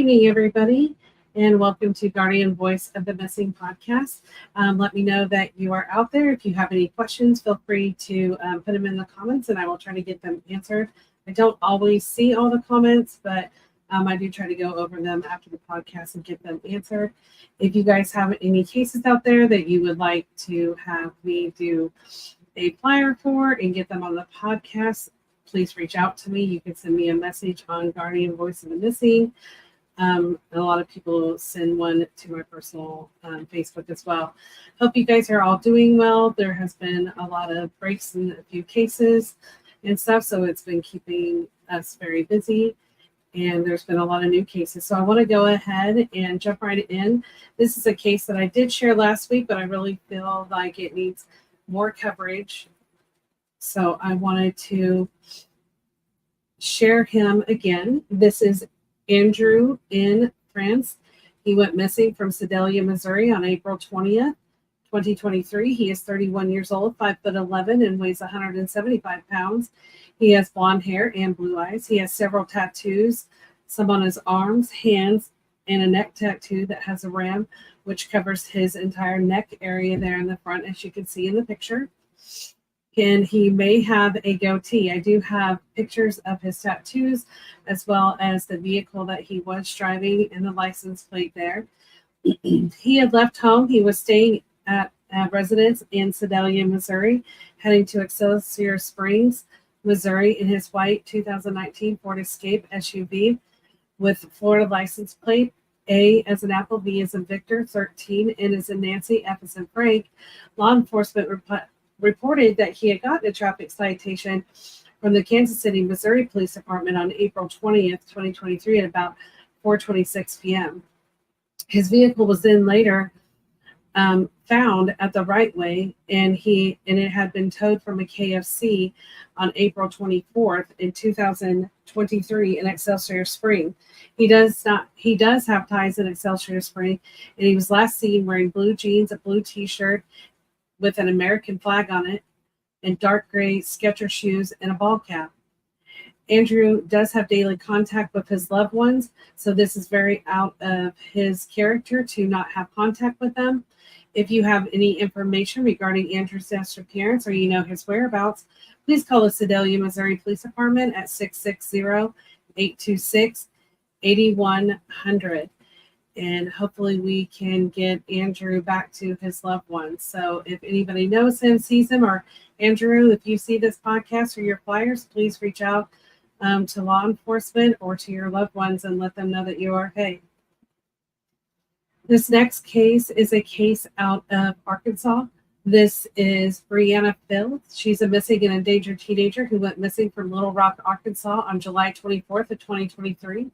evening, everybody, and welcome to Guardian Voice of the Missing podcast. Let me know that you are out there. If you have any questions, feel free to put them in the comments, and I will try to get them answered. I don't always see all the comments, but I do try to go over them after the podcast and get them answered. If you guys have any cases out there that you would like to have me do a flyer for and get them on the podcast, please reach out to me. You can send me a message on Guardian Voice of the Missing. And a lot of people send one to my personal Facebook as well. Hope you guys are all doing well. There has been a lot of breaks in a few cases and stuff, so it's been keeping us very busy. And there's been a lot of new cases. So I want to go ahead and jump right in. This is a case that I did share last week, but I really feel like it needs more coverage. So I wanted to share him again. This is Andrew in France. He went missing from Sedalia, Missouri on April 20th, 2023. He is 31 years old, 5'11", and weighs 175 pounds. He has blonde hair and blue eyes. He has several tattoos, some on his arms, hands, and a neck tattoo that has a ram, which covers his entire neck area there in the front, as you can see in the picture. And he may have a goatee. I do have pictures of his tattoos as well as the vehicle that he was driving and the license plate there. He had left home. He was staying at a residence in Sedalia, Missouri, heading to Excelsior Springs, Missouri in his white 2019 Ford Escape SUV with Florida license plate A as in Apple, V as in Victor, 13, N as in Nancy, F as in Frank. Law enforcement reported that he had gotten a traffic citation from the Kansas City, Missouri Police Department on April 20th, 2023 at about 4:26 p.m. His vehicle was then later found at the right way, and it had been towed from a KFC on April 24th in 2023 in Excelsior Spring. He does have ties in Excelsior Spring, and he was last seen wearing blue jeans, a blue t-shirt with an American flag on it, and dark gray Skechers shoes and a ball cap. Andrew does have daily contact with his loved ones, so this is very out of his character to not have contact with them. If you have any information regarding Andrew's disappearance or you know his whereabouts, please call the Sedalia, Missouri Police Department at 660-826-8100. And hopefully we can get Andrew back to his loved ones. So if anybody knows him, sees him, or Andrew, if you see this podcast or your flyers, please reach out to law enforcement or to your loved ones and let them know that you are okay. This next case is a case out of Arkansas. This is Brianna Fields. She's a missing and endangered teenager who went missing from Little Rock, Arkansas on July 24th of 2023.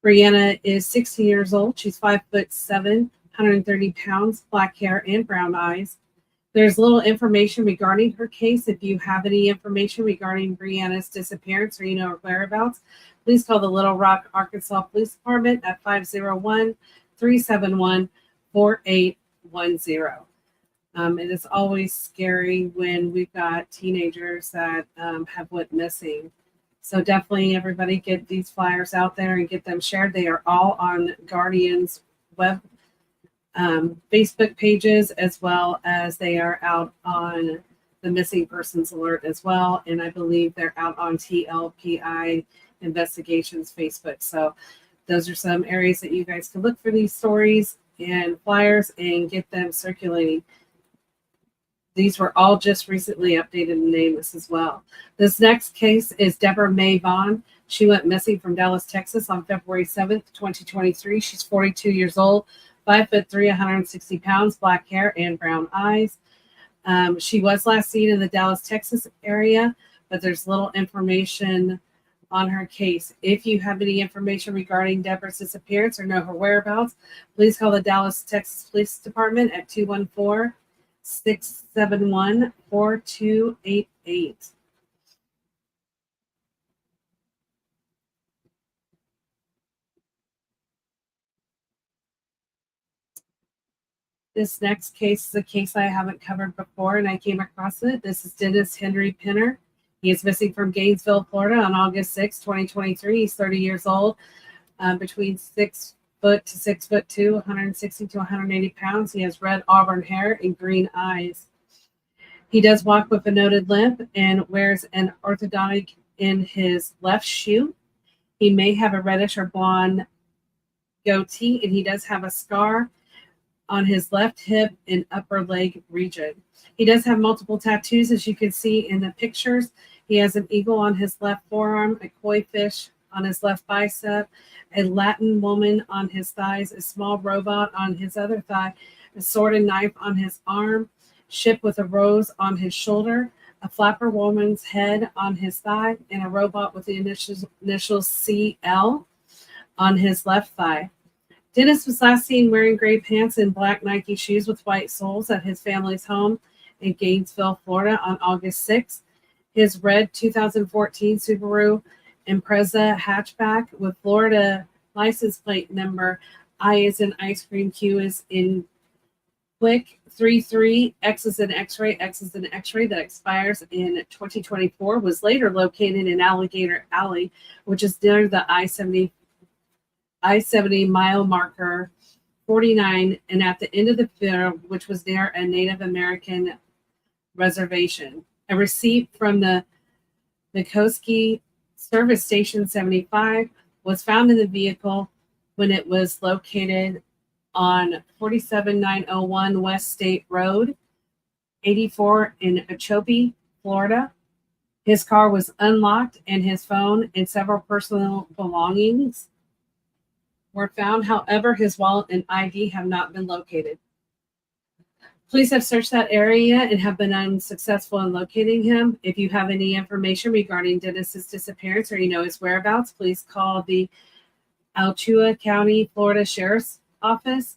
Brianna is 16 years old. She's 5'7", 130 pounds, black hair, and brown eyes. There's little information regarding her case. If you have any information regarding Brianna's disappearance or you know her whereabouts, please call the Little Rock, Arkansas Police Department at 501-371-4810. It is always scary when we've got teenagers that have went missing. So definitely everybody get these flyers out there and get them shared. They are all on Guardian's web Facebook pages, as well as they are out on the Missing Persons Alert as well. And I believe they're out on TLPI Investigations Facebook. So those are some areas that you guys can look for these stories and flyers and get them circulating. These were all just recently updated and nameless as well. This next case is Deborah May Vaughn. She went missing from Dallas, Texas on February 7th, 2023. She's 42 years old, 5'3", 160 pounds, black hair, and brown eyes. She was last seen in the Dallas, Texas area, but there's little information on her case. If you have any information regarding Deborah's disappearance or know her whereabouts, please call the Dallas, Texas Police Department at 214-671-4288. This next case is a case I haven't covered before, and I came across it. This is Dennis Henry Penner. He is missing from Gainesville, Florida on August 6, 2023. He's 30 years old. between 6 foot to 6'2", 160 to 180 pounds. He has red auburn hair and green eyes. He does walk with a noted limp and wears an orthodontic in his left shoe. He may have a reddish or blonde goatee, and he does have a scar on his left hip and upper leg region. He does have multiple tattoos, as you can see in the pictures. He has an eagle on his left forearm, a koi fish on his left bicep, a Latin woman on his thighs, a small robot on his other thigh, a sword and knife on his arm, ship with a rose on his shoulder, a flapper woman's head on his thigh, and a robot with the initials CL on his left thigh. Dennis was last seen wearing gray pants and black Nike shoes with white soles at his family's home in Gainesville, Florida on August 6th. His red 2014 Subaru Impreza hatchback with Florida license plate number I is in ice cream, Q is in click, 33, X is in X-ray, X is in X-ray that expires in 2024 was later located in Alligator Alley, which is near the I-70 mile marker 49 and at the end of the field, which was near a Native American reservation. A receipt from the Mikoski Service Station 75 was found in the vehicle when it was located on 47901 West State Road, 84 in Okeechobee, Florida. His car was unlocked and his phone and several personal belongings were found. However, his wallet and ID have not been located. Police have searched that area and have been unsuccessful in locating him. If you have any information regarding Dennis's disappearance or you know his whereabouts, please call the Alachua County, Florida Sheriff's Office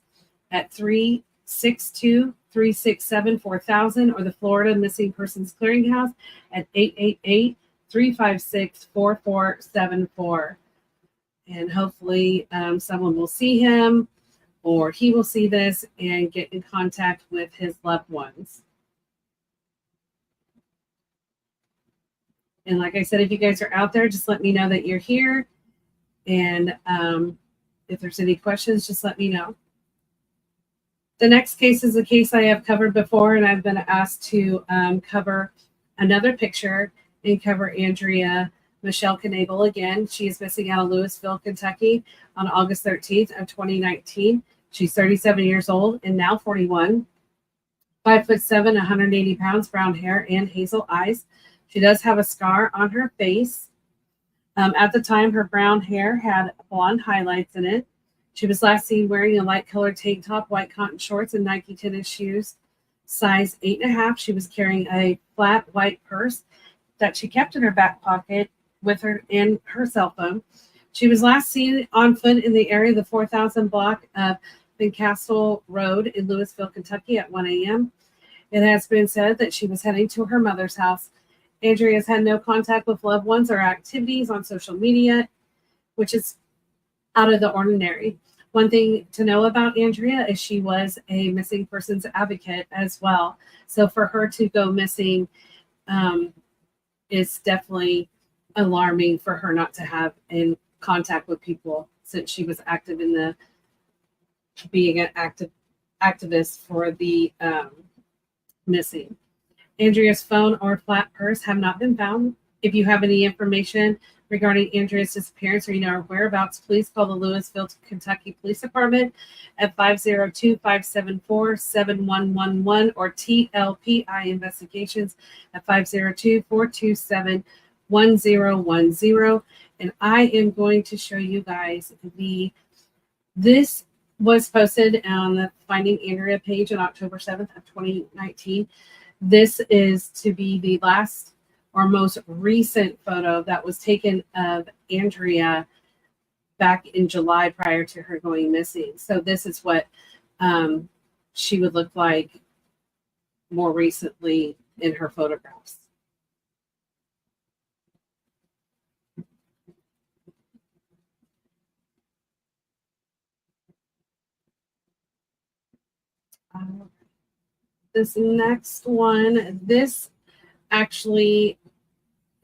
at 362-367-4000 or the Florida Missing Persons Clearinghouse at 888-356-4474. And hopefully someone will see him or he will see this and get in contact with his loved ones. And like I said, if you guys are out there, just let me know that you're here. And if there's any questions, just let me know. The next case is a case I have covered before, and I've been asked to cover another picture and cover Andrea Michelle Knable again. She is missing out of Louisville, Kentucky on August 13th of 2019. She's 37 years old and now 41. 5'7", 180 pounds, brown hair and hazel eyes. She does have a scar on her face. At the time, her brown hair had blonde highlights in it. She was last seen wearing a light colored tank top, white cotton shorts, and Nike tennis shoes, size 8.5. She was carrying a flat white purse that she kept in her back pocket with her and her cell phone. She was last seen on foot in the area of the 4000 block of Fincastle Road in Louisville, Kentucky at 1 a.m. It has been said that she was heading to her mother's house. Andrea has had no contact with loved ones or activities on social media, which is out of the ordinary. One thing to know about Andrea is she was a missing persons advocate as well. So for her to go missing is definitely alarming for her not to have in contact with people since she was active in the being an activist for the missing. Andrea's phone or flat purse have not been found. If you have any information regarding Andrea's disappearance or you know her whereabouts, please call the Louisville, Kentucky Police Department at 502-574-7111 or TLPI Investigations at 502-427-1010. And I am going to show you guys this was posted on the Finding Andrea page on October 7th of 2019. This is to be the last or most recent photo that was taken of Andrea back in July prior to her going missing. So this is what she would look like more recently in her photographs. This next one, this actually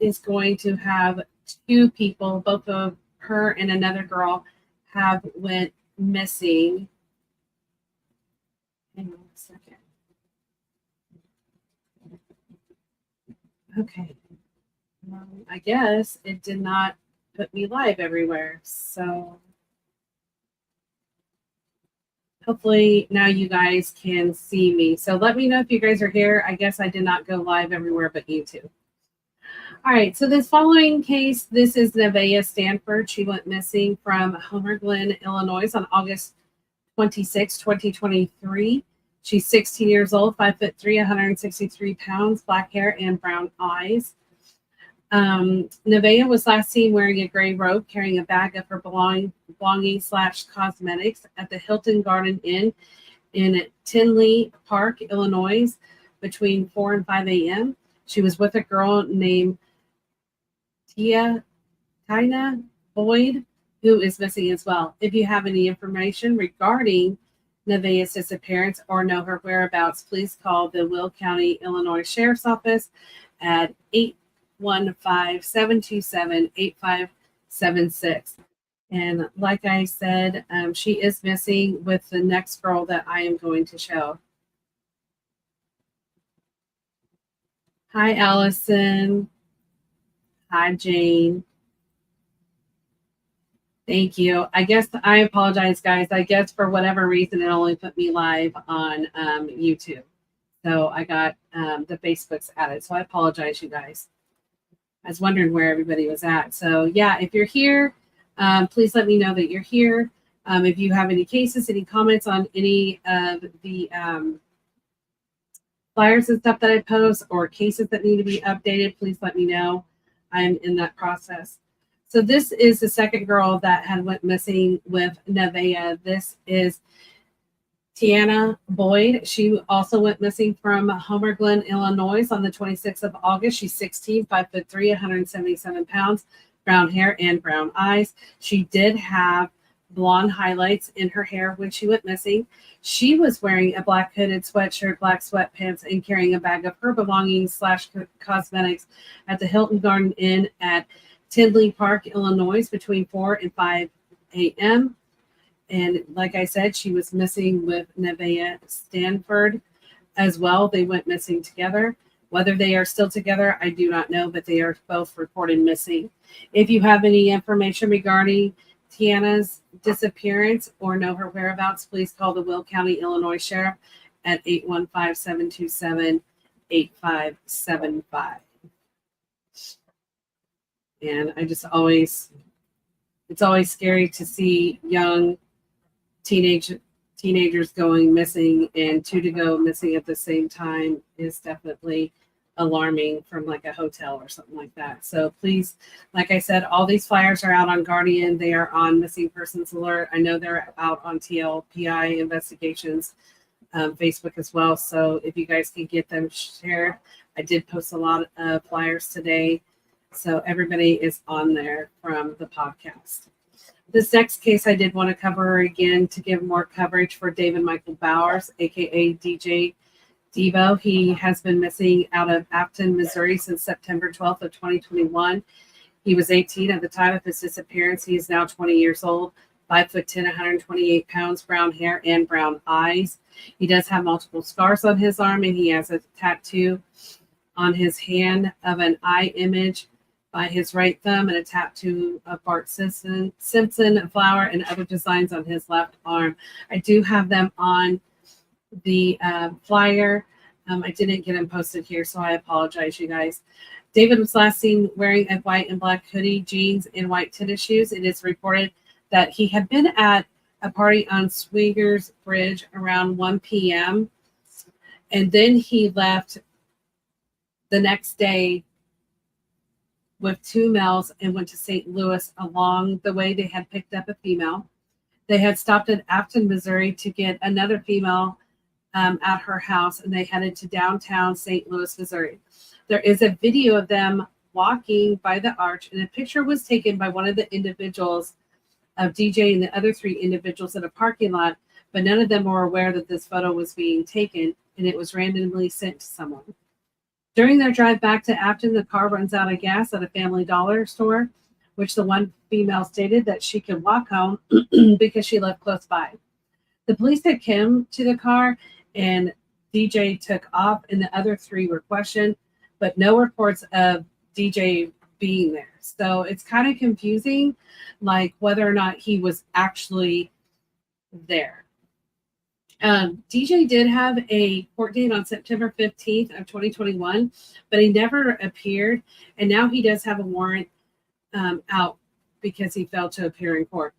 is going to have two people, both of her and another girl, have went missing. Hang on a second. Okay. I guess it did not put me live everywhere. So hopefully now you guys can see me. So let me know if you guys are here. I guess I did not go live everywhere but YouTube. All right, so this following case, this is Nevaeh Stanford. She went missing from Homer Glen, Illinois on August 26, 2023. She's 16 years old, 5'3", 163 pounds, black hair and brown eyes. Nevaeh was last seen wearing a gray robe, carrying a bag of her belongings/cosmetics at the Hilton Garden Inn in Tinley Park, Illinois, between 4 and 5 a.m. She was with a girl named Tina Boyd, who is missing as well. If you have any information regarding Nevaeh's disappearance or know her whereabouts, please call the Will County, Illinois Sheriff's Office at 815-727-8576. And like I said, she is missing with the next girl that I am going to show. Hi, Allison. Hi, Jane. Thank you. I guess I apologize, guys. I guess for whatever reason, it only put me live on YouTube. So I got the Facebooks added. So I apologize, you guys. I was wondering where everybody was at. So yeah, if you're here, please let me know that you're here. If you have any cases, any comments on any of the flyers and stuff that I post or cases that need to be updated, please let me know. I'm in that process. So this is the second girl that had went missing with Nevaeh. This is Tiana Boyd. She also went missing from Homer Glen, Illinois on the 26th of August. She's 16, 5'3", 177 pounds, brown hair and brown eyes. She did have blonde highlights in her hair when she went missing. She was wearing a black hooded sweatshirt, black sweatpants, and carrying a bag of her belongings/cosmetics at the Hilton Garden Inn at Tinley Park, Illinois, between 4 and 5 a.m. And like I said, she was missing with Nevaeh Stanford as well. They went missing together. Whether they are still together, I do not know, but they are both reported missing. If you have any information regarding Tiana's disappearance or know her whereabouts, please call the Will County, Illinois Sheriff at 815-727-8575. And it's always scary to see young teenagers going missing, and two to go missing at the same time is definitely alarming from like a hotel or something like that. So please, like I said, all these flyers are out on Guardian. They are on Missing Persons Alert. I know they're out on TLPI Investigations Facebook as well. So if you guys can get them shared, I did post a lot of flyers today. So everybody is on there from the podcast. This next case I did want to cover again to give more coverage for David Michael Bowers, aka DJ Devo. He has been missing out of Afton, Missouri since September 12th of 2021. He was 18 at the time of his disappearance. He is now 20 years old, 5'10", 128 pounds, brown hair and brown eyes. He does have multiple scars on his arm, and he has a tattoo on his hand of an eye image by his right thumb and a tattoo of Bart Simpson, a flower, and other designs on his left arm. I do have them on the flyer. I didn't get them posted here, so I apologize, you guys. David was last seen wearing a white and black hoodie, jeans, and white tennis shoes. It is reported that he had been at a party on Swingers Bridge around 1 p.m. And then he left the next day with two males and went to St. Louis. Along the way, they had picked up a female. They had stopped at Afton, Missouri to get another female at her house, and they headed to downtown St. Louis, Missouri. There is a video of them walking by the arch, and a picture was taken by one of the individuals of DJ and the other three individuals in a parking lot, but none of them were aware that this photo was being taken, and it was randomly sent to someone. During their drive back to Afton, the car runs out of gas at a Family Dollar store. which the one female stated that she could walk home because she lived close by. The police took him to the car, and DJ took off, and the other three were questioned, but no reports of DJ being there. So it's kind of confusing, like whether or not he was actually there. DJ did have a court date on September 15th of 2021, but he never appeared, and now he does have a warrant out because he failed to appear in court.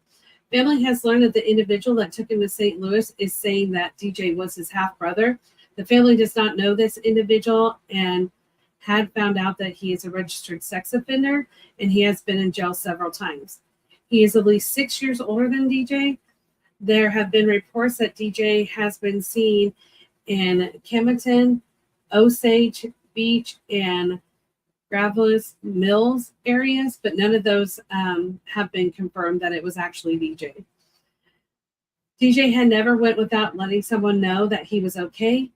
Family has learned that the individual that took him to St. Louis is saying that DJ was his half-brother. The family does not know this individual and had found out that he is a registered sex offender, and he has been in jail several times. He is at least 6 years older than DJ. There have been reports that DJ has been seen in Kemerton, Osage Beach, and Gravelous Mills areas, but none of those have been confirmed that it was actually DJ. DJ had never went without letting someone know that he was okay,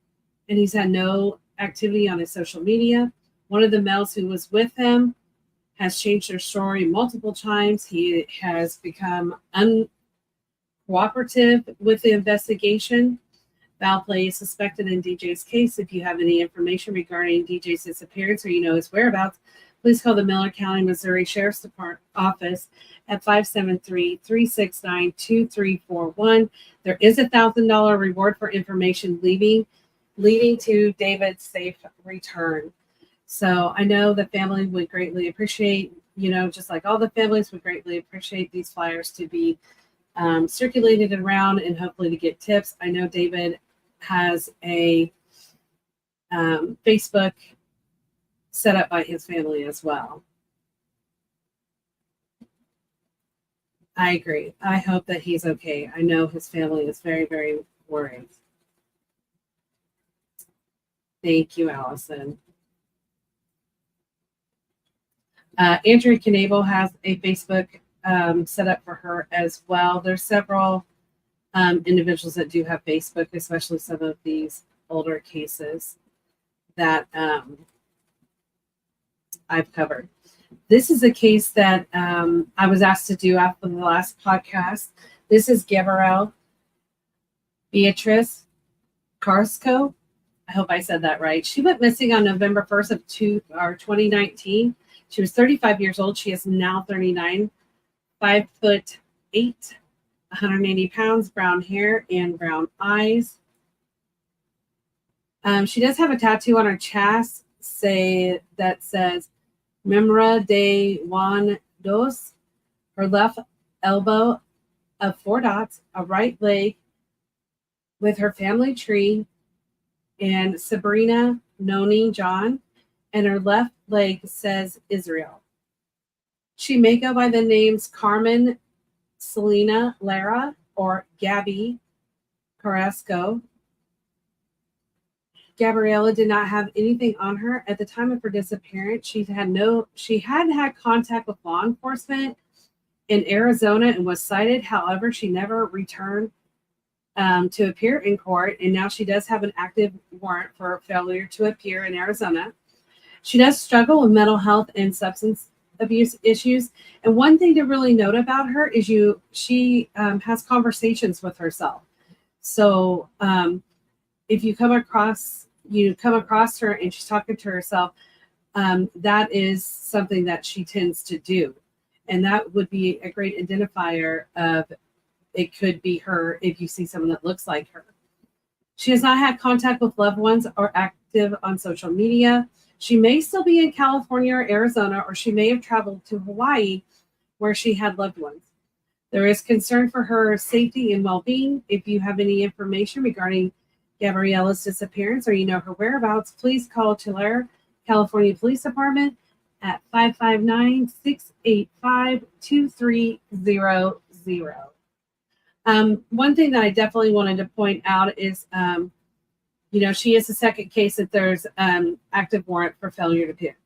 and he's had no activity on his social media. One of the males who was with him has changed their story multiple times. He has become uncooperative with the investigation. Foul play is suspected in DJ's case. If you have any information regarding DJ's disappearance or you know his whereabouts, please call the Miller County, Missouri Sheriff's Department office at 573-369-2341. There is a $1,000 reward for information leading to David's safe return. So I know the family would greatly appreciate, just like all the families would greatly appreciate these flyers to be circulated around and hopefully to get tips. I know David has a Facebook set up by his family as well. I agree. I hope that he's okay. I know his family is very, very worried. Thank you, Allison. Andrea Knable has a Facebook set up for her as well. There's several individuals that do have Facebook, especially some of these older cases that I've covered. This is a case that I was asked to do after the last podcast. This is Gabrielle Beatrice Carrasco. I hope I said that right. She went missing on November 1st of 2019. She was 35 years old. She is now 39, 5'8", 180 pounds, brown hair and brown eyes. She does have a tattoo on her chest that says Memra de Juan Dos. Her left elbow of 4 dots, a right leg with her family tree and Sabrina Noni John, and her left leg says Israel. She may go by the names Carmen Selena Lara or Gabby Carrasco. Gabriella did not have anything on her at the time of her disappearance. She had contact with law enforcement in Arizona and was cited. However, she never returned to appear in court, and now she does have an active warrant for failure to appear in Arizona. She does struggle with mental health and substance abuse issues, and one thing to really note about her is she has conversations with herself. So if you come across her and she's talking to herself, that is something that she tends to do, and that would be a great identifier of it could be her if you see someone that looks like her. She has not had contact with loved ones or active on social media. She may still be in California or Arizona, or she may have traveled to Hawaii where she had loved ones. There is concern for her safety and well-being. If you have any information regarding Gabriella's disappearance or you know her whereabouts, please call Tulare, California Police Department at 559-685-2300. One thing that I definitely wanted to point out is, she is the second case that there's active warrant for failure to appear.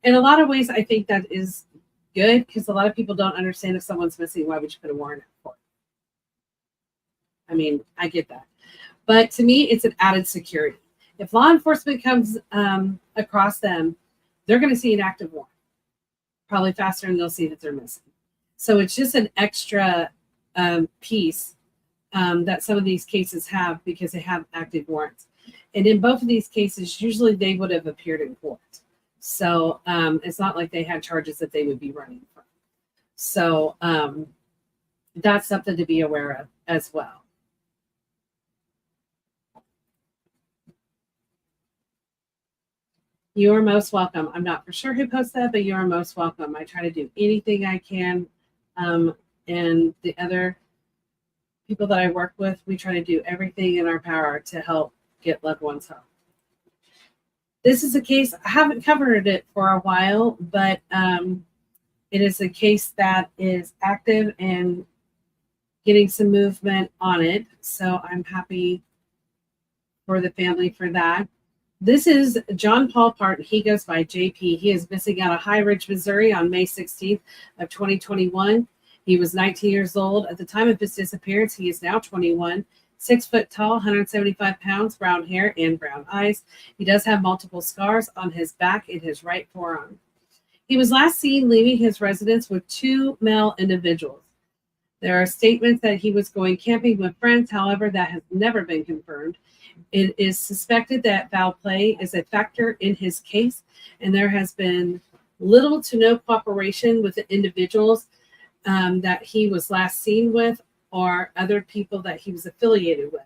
In a lot of ways, I think that is good because a lot of people don't understand if someone's missing, why would you put a warrant out for it? I mean, I get that. But to me, it's an added security. If law enforcement comes across them, they're going to see an active warrant. probably faster and they'll see that they're missing. So it's just an extra piece that some of these cases have because they have active warrants. And in both of these cases, usually they would have appeared in court. So it's not like they had charges that they would be running from. So that's something to be aware of as well. You are most welcome. I'm not for sure who posted that, but you are most welcome. I try to do anything I can. And the other people that I work with, we try to do everything in our power to help get loved ones home. This is a case, I haven't covered it for a while, but it is a case that is active and getting some movement on it. So I'm happy for the family for that. This is John Paul Parton. He goes by JP. He is missing out of High Ridge, Missouri on May 16th of 2021. He was 19 years old at the time of his disappearance. He is now 21, 6 foot tall, 175 pounds, brown hair and brown eyes. He does have multiple scars on his back and his right forearm. He was last seen leaving his residence with 2 male individuals. There are statements that he was going camping with friends. However, that has never been confirmed. It is suspected that foul play is a factor in his case, and there has been little to no cooperation with the individuals that he was last seen with or other people that he was affiliated with.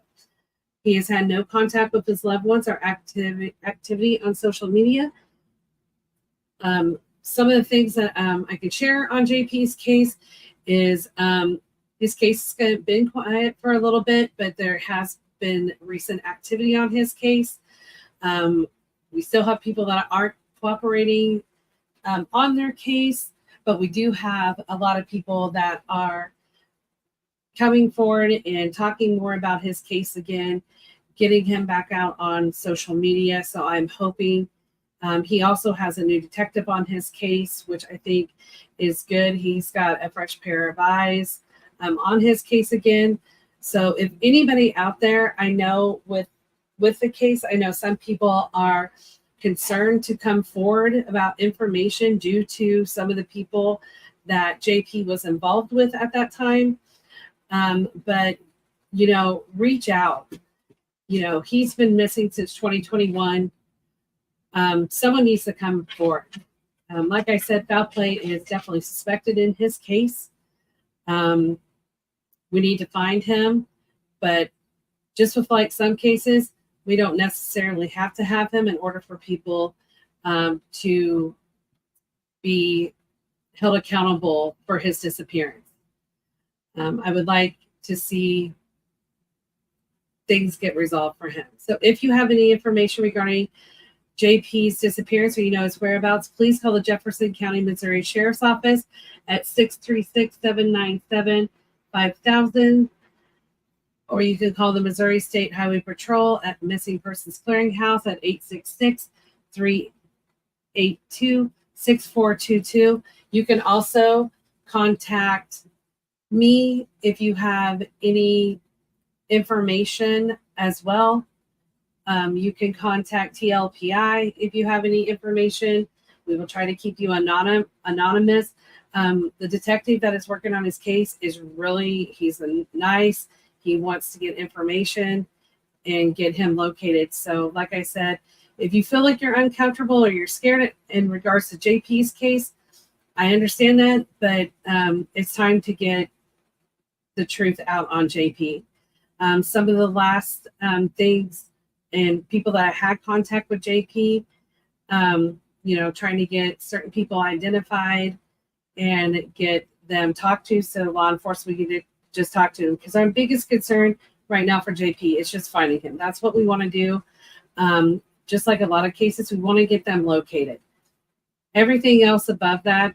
He has had no contact with his loved ones or activity on social media. Some of the things that I could share on JP's case is his case has been quiet for a little bit, but there has been recent activity on his case. We still have people that aren't cooperating on their case, but we do have a lot of people that are coming forward and talking more about his case again, getting him back out on social media. So I'm hoping he also has a new detective on his case, which I think is good. He's got a fresh pair of eyes on his case again. So if anybody out there, I know with the case, I know some people are concerned to come forward about information due to some of the people that JP was involved with at that time. But, reach out. He's been missing since 2021. Someone needs to come forward. Like I said, foul play is definitely suspected in his case. We need to find him, but just with like some cases, we don't necessarily have to have him in order for people to be held accountable for his disappearance. I would like to see things get resolved for him. So if you have any information regarding JP's disappearance or his whereabouts, please call the Jefferson County, Missouri Sheriff's Office at 636-797-5000, or you can call the Missouri State Highway Patrol at Missing Persons Clearinghouse at 866-382-6422. You can also contact me if you have any information as well. You can contact TLPI if you have any information. We will try to keep you anonymous. The detective that is working on his case he's nice. He wants to get information and get him located. So like I said, if you feel like you're uncomfortable or you're scared in regards to JP's case, I understand that, but it's time to get the truth out on JP. Some of the last things and people that I had contact with JP, trying to get certain people identified and get them talked to so law enforcement can just talk to him. Because our biggest concern right now for JP is just finding him. That's what we want to do. Just like a lot of cases, we want to get them located. Everything else above that,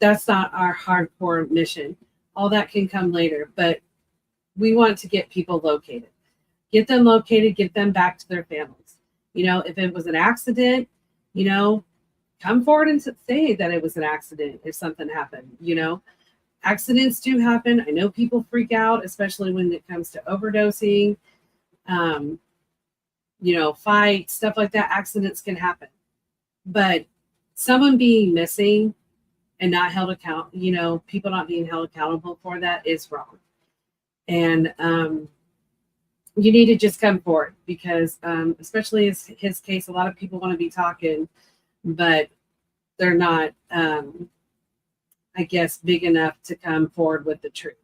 that's not our hardcore mission. All that can come later, but we want to get people located. Get them located, get them back to their families. If it was an accident, come forward and say that it was an accident if something happened. Accidents do happen. I know people freak out, especially when it comes to overdosing, fights, stuff like that. Accidents can happen. But someone being missing and not held account, people not being held accountable for that is wrong. And you need to just come forward because, especially his case, a lot of people want to be talking, but they're not, I guess, big enough to come forward with the truth.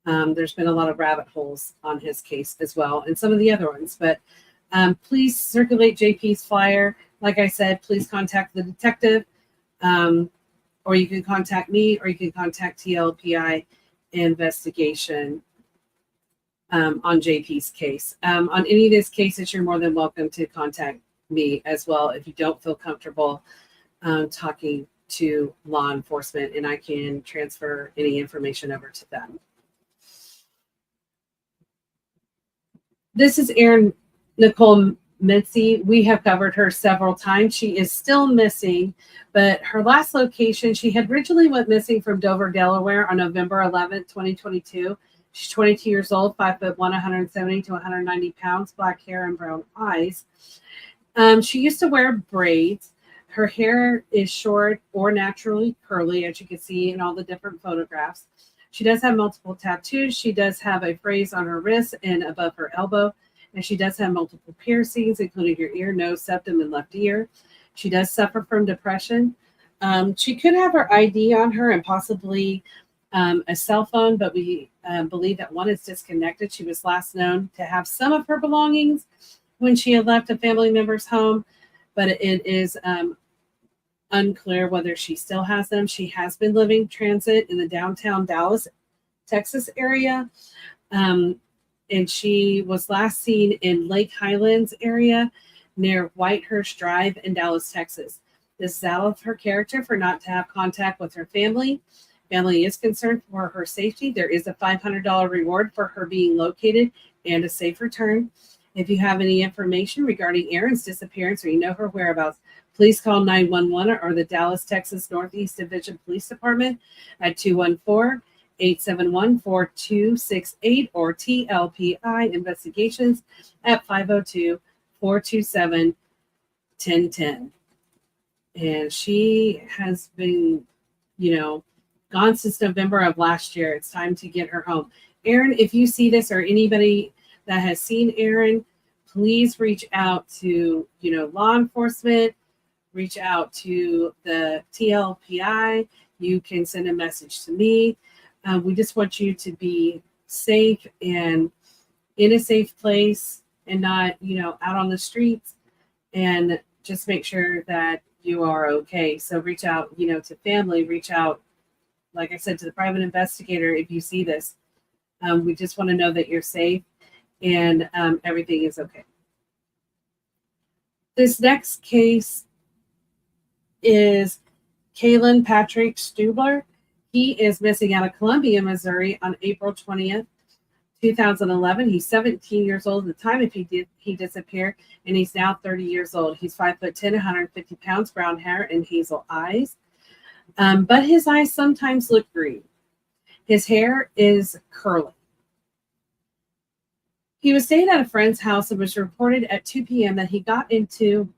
There's been a lot of rabbit holes on his case as well, and some of the other ones. But please circulate JP's flyer. Like I said, please contact the detective, or you can contact me, or you can contact TLPI investigation on JP's case. On any of these cases, you're more than welcome to contact me as well if you don't feel comfortable talking to law enforcement, and I can transfer any information over to them. This is Erin Nicole Mitzi. We have covered her several times. She is still missing, but her last location, she had originally went missing from Dover, Delaware on November 11th, 2022. She's 22 years old, 5'1", 170 to 190 pounds, black hair and brown eyes. She used to wear braids. Her hair is short or naturally curly, as you can see in all the different photographs. She does have multiple tattoos. She does have a phrase on her wrist and above her elbow. And she does have multiple piercings, including her ear, nose, septum, and left ear. She does suffer from depression. She could have her ID on her and possibly a cell phone, but we believe that one is disconnected. She was last known to have some of her belongings when she had left a family member's home, but it is unclear whether she still has them. She has been living transit in the downtown Dallas, Texas area. And she was last seen in Lake Highlands area near Whitehurst Drive in Dallas, Texas. This is out of her character for not to have contact with her family. Family is concerned for her safety. There is a $500 reward for her being located and a safe return. If you have any information regarding Erin's disappearance or you know her whereabouts, please call 911 or the Dallas, Texas Northeast Division Police Department at 214-871-4268 or TLPI Investigations at 502-427-1010. And she has been, gone since November of last year. It's time to get her home. Erin, if you see this or anybody that has seen Erin, please reach out to, law enforcement, reach out to the TLPI. You can send a message to me. We just want you to be safe and in a safe place and not, out on the streets, and just make sure that you are okay. So reach out, to family, reach out, like I said, to the private investigator if you see this. We just want to know that you're safe and everything is okay. This next case is Kalen Patrick Stubler. He is missing out of Columbia, Missouri on April 20th, 2011. He's 17 years old at the time he disappeared, and he's now 30 years old. He's 5'10", 150 pounds, brown hair and hazel eyes. But his eyes sometimes look green. His hair is curly. He was staying at a friend's house and was reported at 2 p.m. that he got into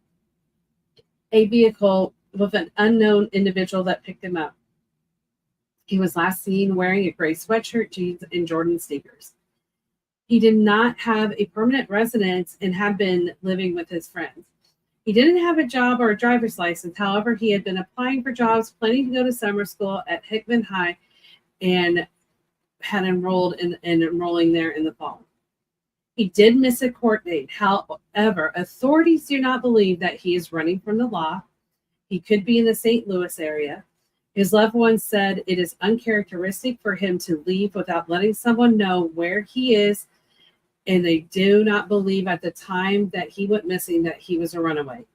a vehicle with an unknown individual that picked him up. He was last seen wearing a gray sweatshirt, jeans, and Jordan sneakers. He did not have a permanent residence and had been living with his friends. He didn't have a job or a driver's license. However, he had been applying for jobs, planning to go to summer school at Hickman High, and had enrolled and enrolling there in the fall. He did miss a court date. However, authorities do not believe that he is running from the law. He could be in the St. Louis area. His loved ones said it is uncharacteristic for him to leave without letting someone know where he is, and they do not believe at the time that he went missing that he was a runaway.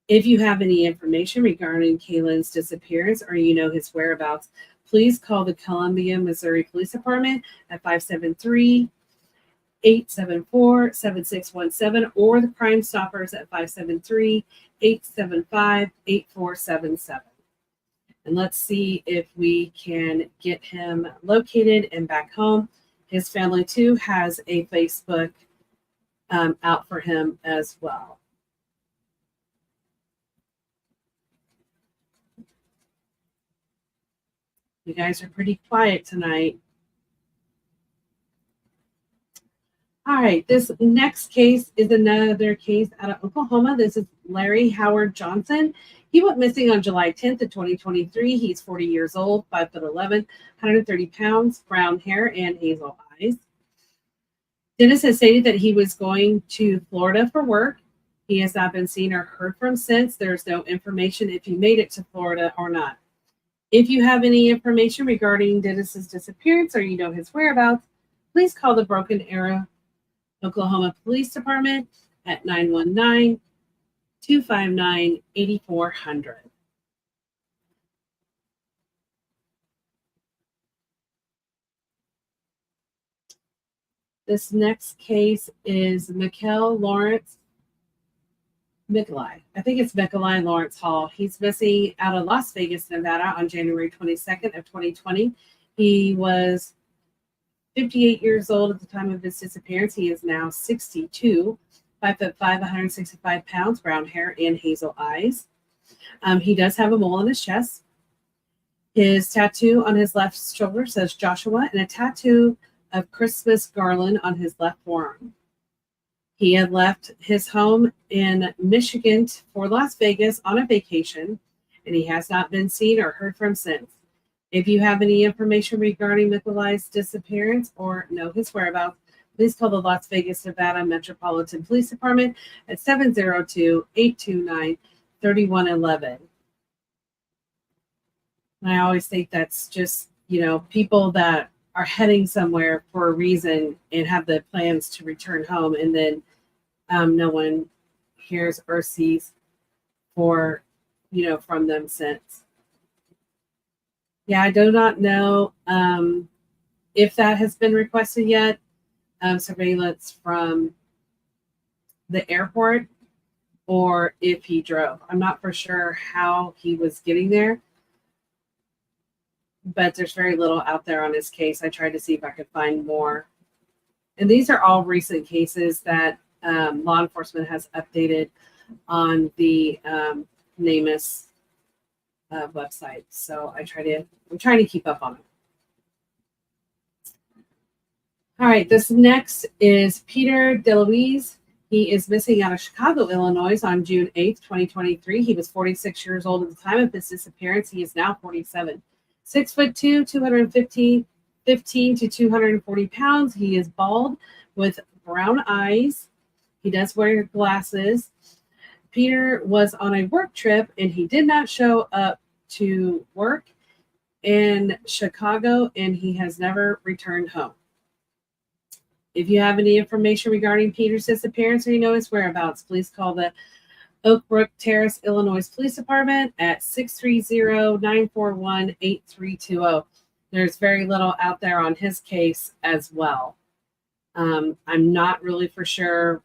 If you have any information regarding Kalen's disappearance or his whereabouts, please call the Columbia, Missouri Police Department at 573-874-7617 or the Crime Stoppers at 573-875-8477. And let's see if we can get him located and back home. His family, too, has a Facebook out for him as well. You guys are pretty quiet tonight. All right, this next case is another case out of Oklahoma. This is Larry Howard Johnson. He went missing on July 10th of 2023. He's 40 years old, 5'11", 130 pounds, brown hair, and hazel eyes. Dennis has stated that he was going to Florida for work. He has not been seen or heard from since. There's no information if he made it to Florida or not. If you have any information regarding Dennis's disappearance or you know his whereabouts, please call the Broken Arrow Oklahoma Police Department at 919-259-8400. This next case is Mikel Lawrence Mikolai. I think it's Mikolai Lawrence Hall. He's missing out of Las Vegas, Nevada on January 22nd of 2020. He was 58 years old at the time of his disappearance. He is now 62, 5'5", 165 pounds, brown hair, and hazel eyes. He does have a mole on his chest. His tattoo on his left shoulder says Joshua, and a tattoo of Christmas garland on his left forearm. He had left his home in Michigan for Las Vegas on a vacation, and he has not been seen or heard from since. If you have any information regarding Mikolai's disappearance or know his whereabouts, please call the Las Vegas, Nevada Metropolitan Police Department at 702-829-3111. And I always think that's just, people that are heading somewhere for a reason and have the plans to return home, and then no one hears or sees from them since. Yeah, I do not know if that has been requested yet. Surveillance from the airport, or if he drove. I'm not for sure how he was getting there, but there's very little out there on his case. I tried to see if I could find more. And these are all recent cases that law enforcement has updated on the NamUs website. So I'm trying to keep up on it. All right, this next is Peter DeLuise. He is missing out of Chicago, Illinois on June 8th, 2023. He was 46 years old at the time of his disappearance. He is now 47. 6'2", 215 to 240 pounds. He is bald with brown eyes. He does wear glasses. Peter was on a work trip and he did not show up to work in Chicago, and he has never returned home. If you have any information regarding Peter's disappearance or you know his whereabouts, please call the Oak Brook Terrace, Illinois Police Department at 630-941-8320. There's very little out there on his case as well. I'm not really for sure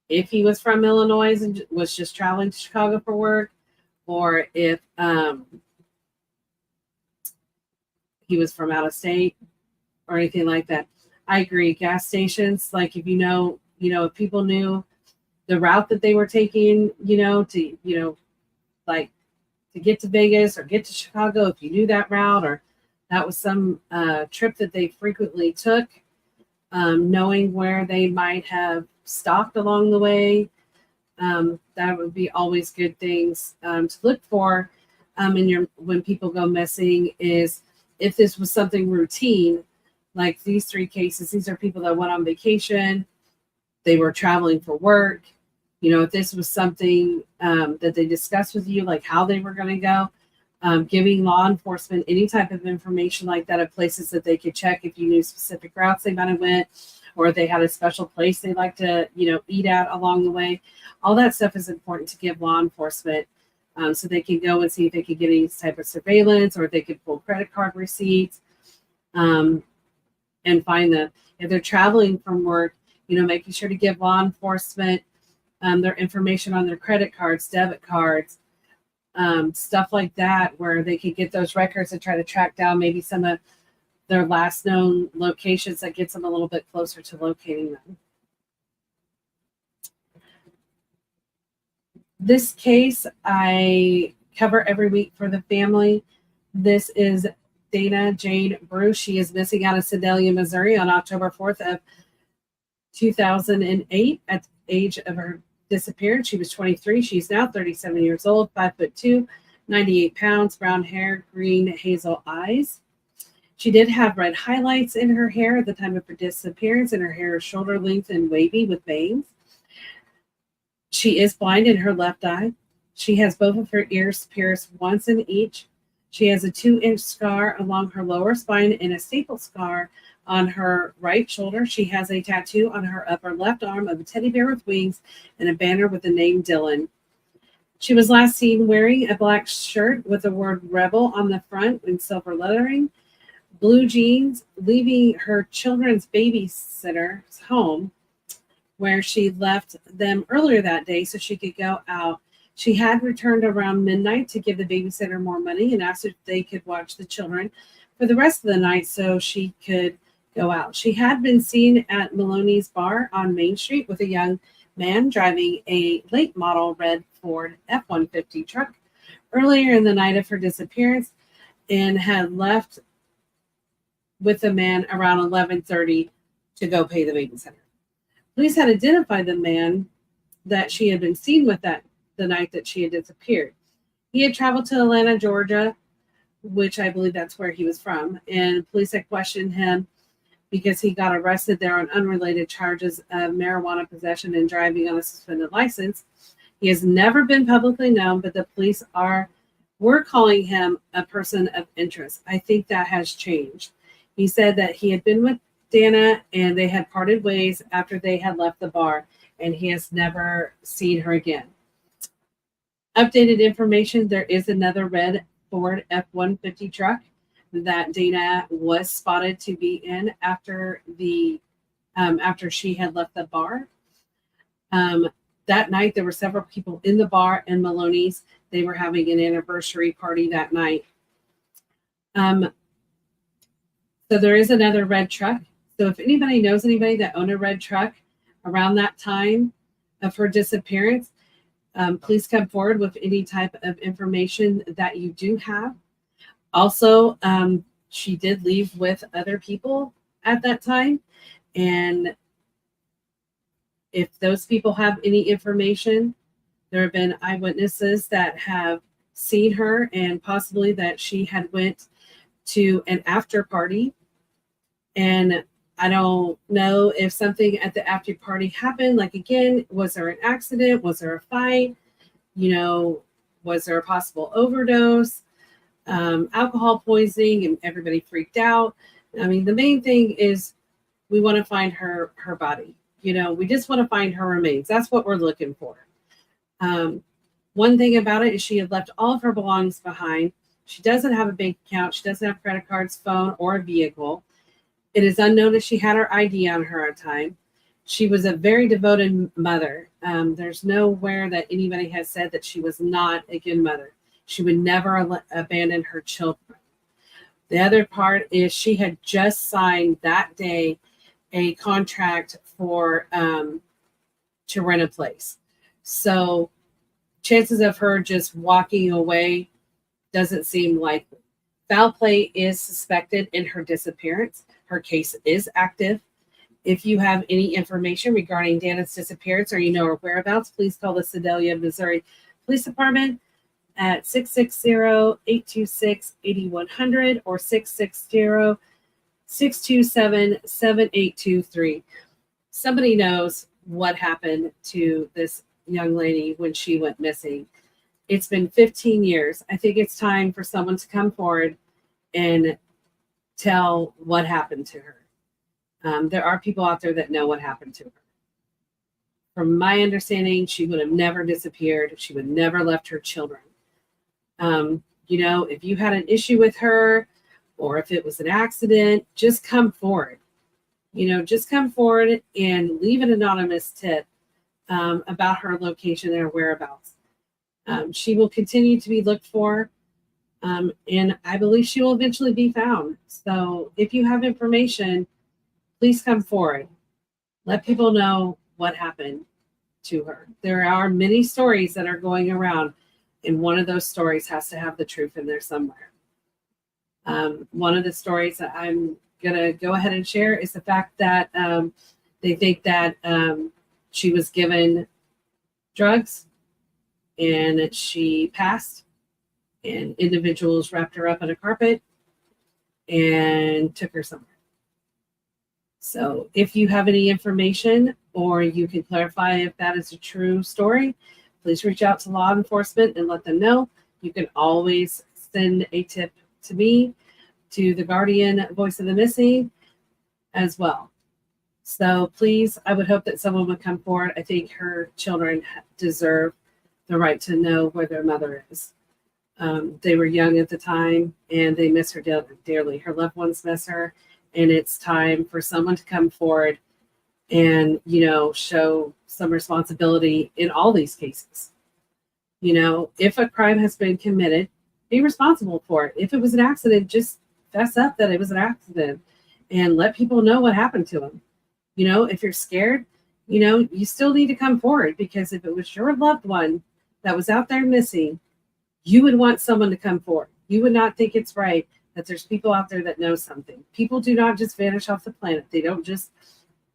if he was from Illinois and was just traveling to Chicago for work, or if he was from out of state or anything like that. I agree. Gas stations, like if if people knew the route that they were taking, to get to Vegas or get to Chicago, if you knew that route, or that was some trip that they frequently took, knowing where they might have stopped along the way, that would be always good things to look for when people go missing. Is if this was something routine, like these three cases, these are people that went on vacation, they were traveling for work. If this was something that they discussed with you, like how they were going to go, giving law enforcement any type of information like that of places that they could check if you knew specific routes they might have went, or if they had a special place they like to, eat at along the way. All that stuff is important to give law enforcement so they can go and see if they could get any type of surveillance, or if they could pull credit card receipts and find them. If they're traveling from work, making sure to give law enforcement their information on their credit cards, debit cards, stuff like that, where they could get those records and try to track down maybe some of their last known locations that gets them a little bit closer to locating them. This case I cover every week for the family. This is Dana Jane Bruce. She is missing out of Sedalia, Missouri on October 4th of 2008 at the age of her disappearance. She was 23. She's now 37 years old, 5'2", 98 pounds, brown hair, green hazel eyes. She did have red highlights in her hair at the time of her disappearance, and her hair is shoulder length and wavy with bangs. She is blind in her left eye. She has both of her ears pierced, once in each. She has a 2-inch scar along her lower spine and a staple scar on her right shoulder. She has a tattoo on her upper left arm of a teddy bear with wings and a banner with the name Dylan. She was last seen wearing a black shirt with the word Rebel on the front in silver lettering, blue jeans, leaving her children's babysitter's home where she left them earlier that day so she could go out. She had returned around midnight to give the babysitter more money and asked if they could watch the children for the rest of the night so she could go out. She had been seen at Maloney's bar on Main Street with a young man driving a late model red Ford F-150 truck earlier in the night of her disappearance and had left with the man around 11:30 to go pay the babysitter. Police had identified the man that she had been seen with the night that she had disappeared. He had traveled to Atlanta, Georgia, which I believe that's where he was from, and police had questioned him because he got arrested there on unrelated charges of marijuana possession and driving on a suspended license. He has never been publicly known, but the police were calling him a person of interest. I think that has changed. He said that he had been with Dana and they had parted ways after they had left the bar, and he has never seen her again. Updated information, there is another red Ford F-150 truck that Dana was spotted to be in after she had left the bar. That night, there were several people in the bar and Maloney's. They were having an anniversary party that night. So there is another red truck. So if anybody knows anybody that owned a red truck around that time of her disappearance, please come forward with any type of information that you do have. Also, she did leave with other people at that time. And if those people have any information, there have been eyewitnesses that have seen her and possibly that she had went to an after party. And I don't know if something at the after party happened. Like, again, was there an accident? Was there a fight? Was there a possible overdose? Alcohol poisoning, and everybody freaked out. I mean, the main thing is we want to find her body. We just want to find her remains. That's what we're looking for. One thing about it is she had left all of her belongings behind. She doesn't have a bank account. She doesn't have credit cards, phone, or a vehicle. It is unknown if she had her ID on her at time. She was a very devoted mother. There's nowhere that anybody has said that she was not a good mother. She would never abandon her children. The other part is she had just signed that day a contract for to rent a place. So chances of her just walking away doesn't seem likely. Foul play is suspected in her disappearance. Her case is active. If you have any information regarding Dana's disappearance or her whereabouts, please call the Sedalia, Missouri Police Department at 660-826-8100 or 660-627-7823. Somebody knows what happened to this young lady when she went missing. It's been 15 years. I think it's time for someone to come forward and tell what happened to her. There are people out there that know what happened to her. From my understanding, she would have never disappeared. She would never left her children. If you had an issue with her or if it was an accident, just come forward. Just come forward and leave an anonymous tip about her location and her whereabouts. She will continue to be looked for, and I believe she will eventually be found. So if you have information, please come forward. Let people know what happened to her. There are many stories that are going around, and one of those stories has to have the truth in there somewhere. One of the stories that I'm going to go ahead and share is the fact that they think that she was given drugs and she passed, and individuals wrapped her up in a carpet and took her somewhere. So if you have any information or you can clarify if that is a true story, please reach out to law enforcement and let them know. You can always send a tip to me, to the Guardian Voice of the Missing as well. So please, I would hope that someone would come forward. I think her children deserve the right to know where their mother is. They were young at the time and they miss her dearly. Her loved ones miss her, and it's time for someone to come forward and, show some responsibility in all these cases. If a crime has been committed, be responsible for it. If it was an accident, just fess up that it was an accident and let people know what happened to them. If you're scared, you still need to come forward, because if it was your loved one that was out there missing, you would want someone to come forward. You would not think it's right that there's people out there that know something. People do not just vanish off the planet. They don't just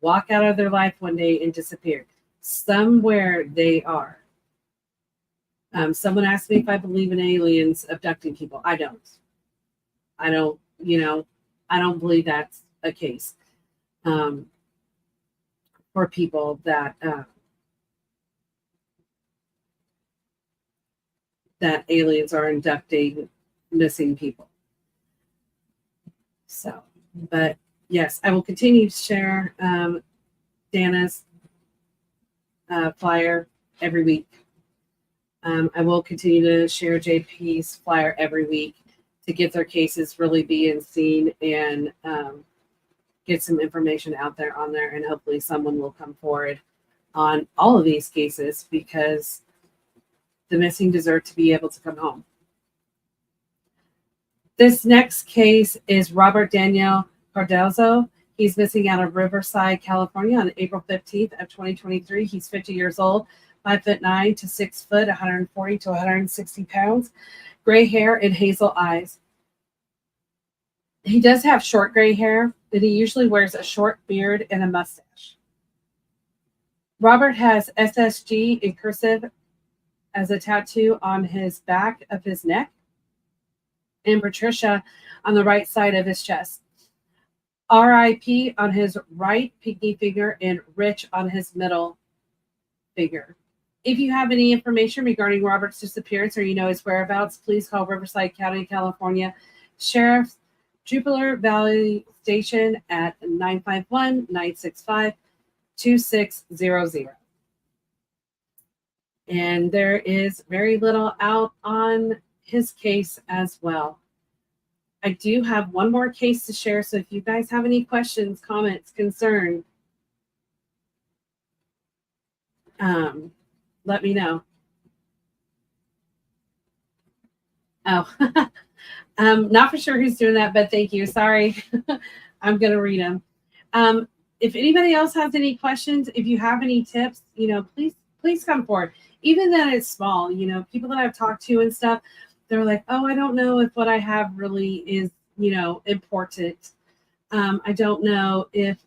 walk out of their life one day and disappear. Somewhere they are. Someone asked me if I believe in aliens abducting people. I don't believe that's a case for people that that aliens are abducting missing people. So, but yes, I will continue to share Dana's flyer every week. I will continue to share JP's flyer every week to get their cases really being seen and get some information out there on there, and hopefully someone will come forward on all of these cases, because the missing deserve to be able to come home. This next case is Robert Daniel Cardozo. He's missing out of Riverside, California on April 15th of 2023. He's 50 years old, 5'9" to 6 foot, 140 to 160 pounds, gray hair and hazel eyes. He does have short gray hair, and he usually wears a short beard and a mustache. Robert has SSG in cursive as a tattoo on his back of his neck, and Patricia on the right side of his chest. RIP on his right pinky finger, and Rich on his middle finger. If you have any information regarding Robert's disappearance or his whereabouts, please call Riverside County, California Sheriff's Jupiter Valley Station at 951-965-2600. And there is very little out on his case as well. I do have one more case to share, so if you guys have any questions, comments, concerns, let me know. Oh, not for sure who's doing that, but thank you. Sorry. I'm going to read them. If anybody else has any questions, if you have any tips, please come forward. Even that it's small, people that I've talked to and stuff, they're like, oh, I don't know if what I have really is, important. I don't know if,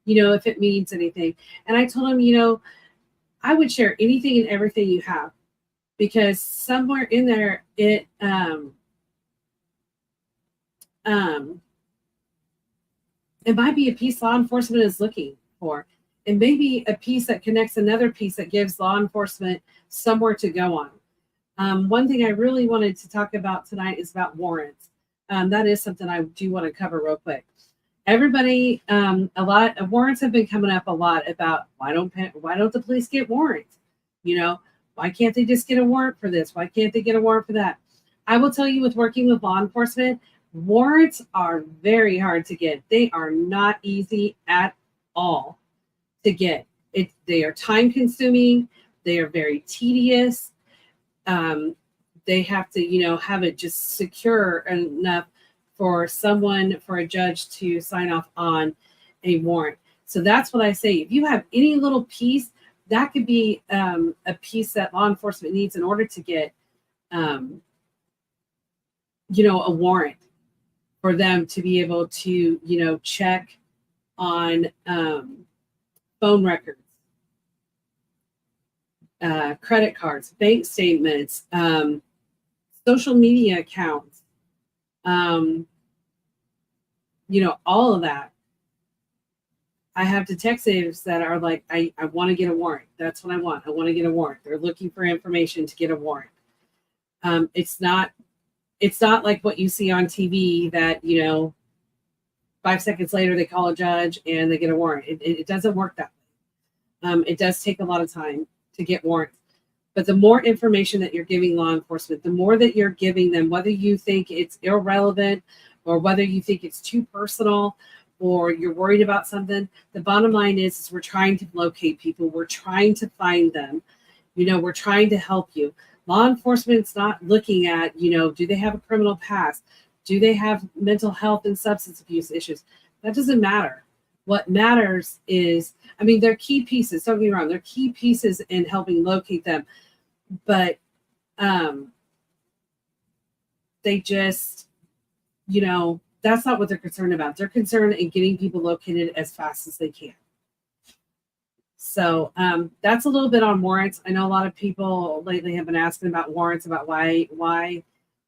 if it means anything. And I told them, I would share anything and everything you have, because somewhere in there, it might be a piece law enforcement is looking for. It may be a piece that connects another piece that gives law enforcement somewhere to go on. One thing I really wanted to talk about tonight is about warrants. That is something I do want to cover real quick. Everybody, a lot of warrants have been coming up a lot about why don't the police get warrants? Why can't they just get a warrant for this? Why can't they get a warrant for that? I will tell you, with working with law enforcement, warrants are very hard to get. They are not easy at all to get. They are time consuming. They are very tedious. They have to, have it just secure enough for a judge to sign off on a warrant. So that's what I say. If you have any little piece, that could be a piece that law enforcement needs in order to get, a warrant. for them to be able to, check on phone records, credit cards, bank statements, social media accounts, all of that. I have detectives that are like, I want to get a warrant. That's what I want. I want to get a warrant. They're looking for information to get a warrant. It's not like what you see on TV that, 5 seconds later they call a judge and they get a warrant. It doesn't work that way. It does take a lot of time to get warrants. But the more information that you're giving law enforcement, the more that you're giving them, whether you think it's irrelevant or whether you think it's too personal or you're worried about something, the bottom line is we're trying to locate people. We're trying to find them. We're trying to help you. Law enforcement's not looking at, do they have a criminal past? Do they have mental health and substance abuse issues? That doesn't matter. What matters is, they're key pieces. Don't get me wrong. They're key pieces in helping locate them. But they just, that's not what they're concerned about. They're concerned in getting people located as fast as they can. So that's a little bit on warrants. I know a lot of people lately have been asking about warrants, about why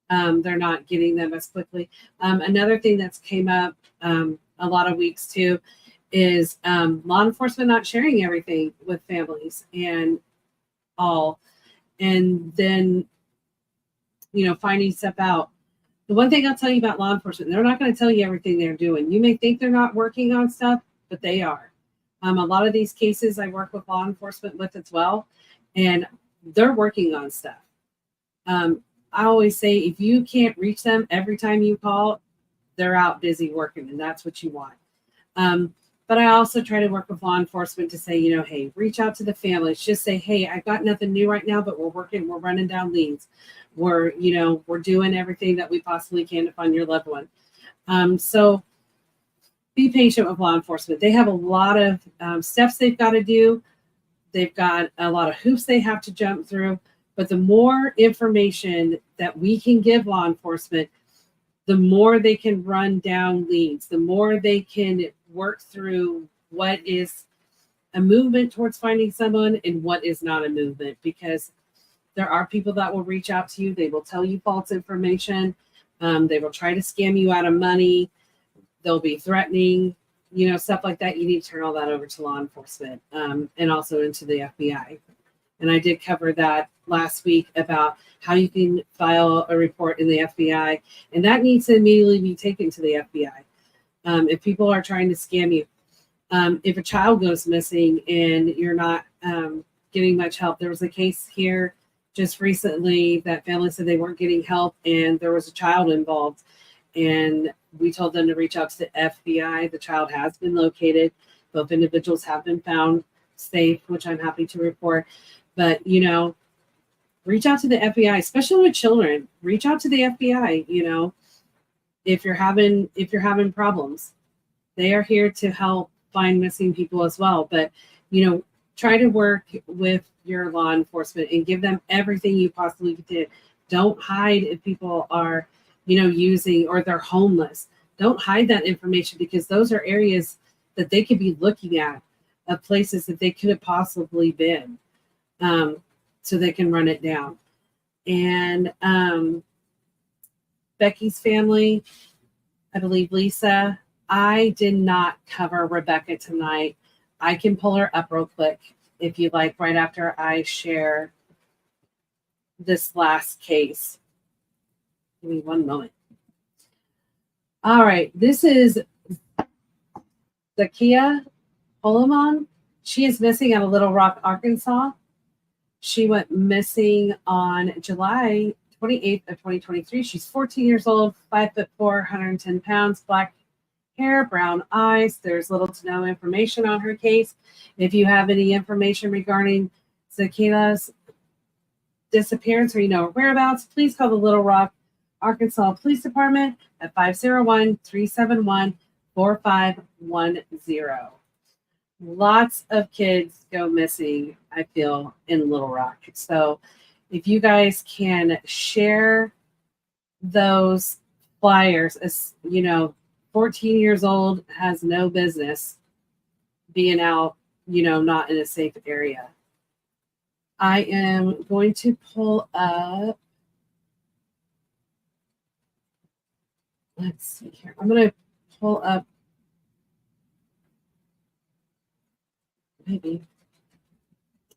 they're not getting them as quickly. Another thing that's came up a lot of weeks too is law enforcement not sharing everything with families and all. And then, finding stuff out. The one thing I'll tell you about law enforcement, they're not going to tell you everything they're doing. You may think they're not working on stuff, but they are. A lot of these cases I work with law enforcement with as well, and they're working on stuff. I always say if you can't reach them every time you call, they're out busy working, and that's what you want. But I also try to work with law enforcement to say, hey, reach out to the families. Just say, hey, I've got nothing new right now, but we're running down leads. We're doing everything that we possibly can to find your loved one. So be patient with law enforcement. They have a lot of steps they've got to do. They've got a lot of hoops they have to jump through. But the more information that we can give law enforcement, the more they can run down leads, the more they can work through what is a movement towards finding someone and what is not a movement, because there are people that will reach out to you. They will tell you false information. They will try to scam you out of money. They'll be threatening, stuff like that. You need to turn all that over to law enforcement and also into the FBI. And I did cover that last week about how you can file a report in the FBI, and that needs to immediately be taken to the FBI. If people are trying to scam you, if a child goes missing and you're not getting much help, there was a case here just recently that family said they weren't getting help and there was a child involved, and we told them to reach out to the FBI. The child has been located. Both individuals have been found safe, which I'm happy to report. But, reach out to the FBI, especially with children. Reach out to the FBI, if you're having problems. They are here to help find missing people as well. But, try to work with your law enforcement and give them everything you possibly can. Don't hide if people are, using or they're homeless. Don't hide that information, because those are areas that they could be looking at, of places that they could have possibly been. So they can run it down. And Becky's family, I believe Lisa, I did not cover Rebecca tonight. I can pull her up real quick if you'd like, right after I share this last case. Give me one moment. All right, this is Zakia Holloman. She is missing out of Little Rock, Arkansas. She went missing on July 28th of 2023. She's 14 years old, 5'4", 110 pounds, black hair, brown eyes. There's little to no information on her case. If you have any information regarding Zakia's disappearance or her whereabouts, please call the Little Rock, Arkansas Police Department at 501-371-4510. Lots of kids go missing, I feel, in Little Rock. So if you guys can share those flyers, as 14 years old, has no business being out, not in a safe area. I am going to pull up, let's see here. I'm going to pull up, I'm